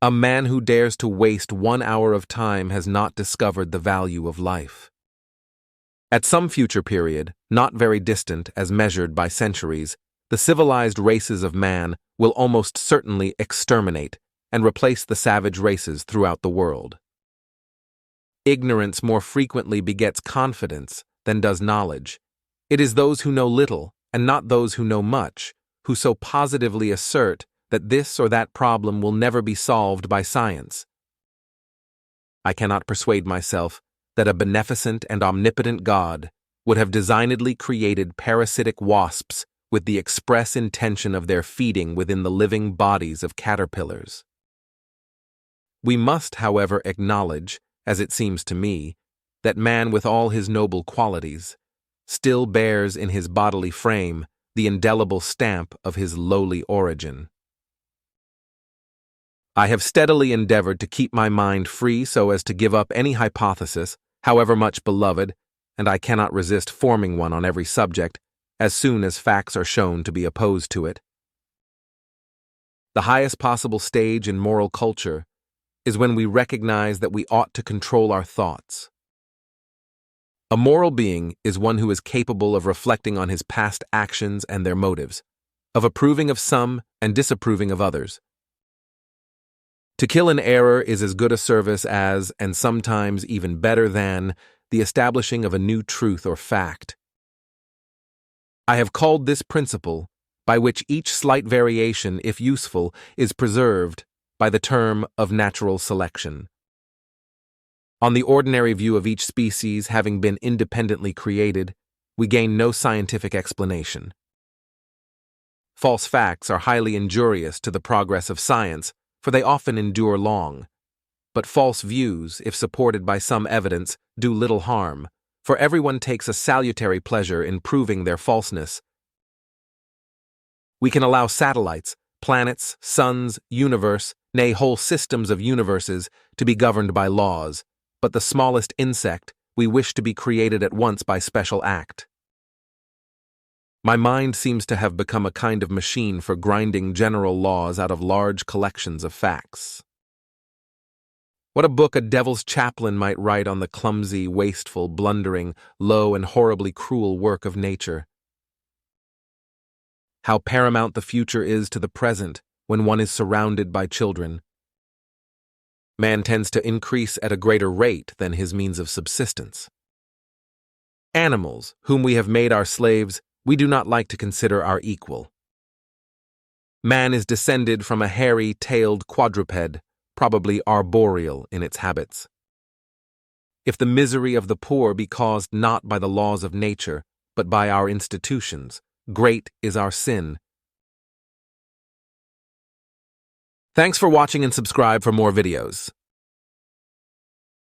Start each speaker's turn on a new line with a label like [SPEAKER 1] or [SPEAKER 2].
[SPEAKER 1] A man who dares to waste 1 hour of time has not discovered the value of life. At some future period, not very distant as measured by centuries, the civilized races of man will almost certainly exterminate and replace the savage races throughout the world. Ignorance more frequently begets confidence than does knowledge. It is those who know little, and not those who know much, who so positively assert that this or that problem will never be solved by science. I cannot persuade myself that a beneficent and omnipotent God would have designedly created parasitic wasps with the express intention of their feeding within the living bodies of caterpillars. We must, however, acknowledge, as it seems to me, that man with all his noble qualities still bears in his bodily frame the indelible stamp of his lowly origin. I have steadily endeavored to keep my mind free so as to give up any hypothesis, however much beloved, and I cannot resist forming one on every subject, as soon as facts are shown to be opposed to it. The highest possible stage in moral culture is when we recognize that we ought to control our thoughts. A moral being is one who is capable of reflecting on his past actions and their motives, of approving of some and disapproving of others. To kill an error is as good a service as, and sometimes even better than, the establishing of a new truth or fact. I have called this principle, by which each slight variation, if useful, is preserved, by the term of natural selection. On the ordinary view of each species having been independently created, we gain no scientific explanation. False facts are highly injurious to the progress of science, for they often endure long. But false views, if supported by some evidence, do little harm, for everyone takes a salutary pleasure in proving their falseness. We can allow satellites, planets, suns, universe, nay, whole systems of universes to be governed by laws, but the smallest insect we wish to be created at once by special act. My mind seems to have become a kind of machine for grinding general laws out of large collections of facts. What a book a devil's chaplain might write on the clumsy, wasteful, blundering, low, and horribly cruel work of nature. How paramount the future is to the present when one is surrounded by children. Man tends to increase at a greater rate than his means of subsistence. Animals, whom we have made our slaves, we do not like to consider our equal. Man is descended from a hairy-tailed quadruped, probably arboreal in its habits. If the misery of the poor be caused not by the laws of nature, but by our institutions, great is our sin. Thanks for watching and subscribe for more videos.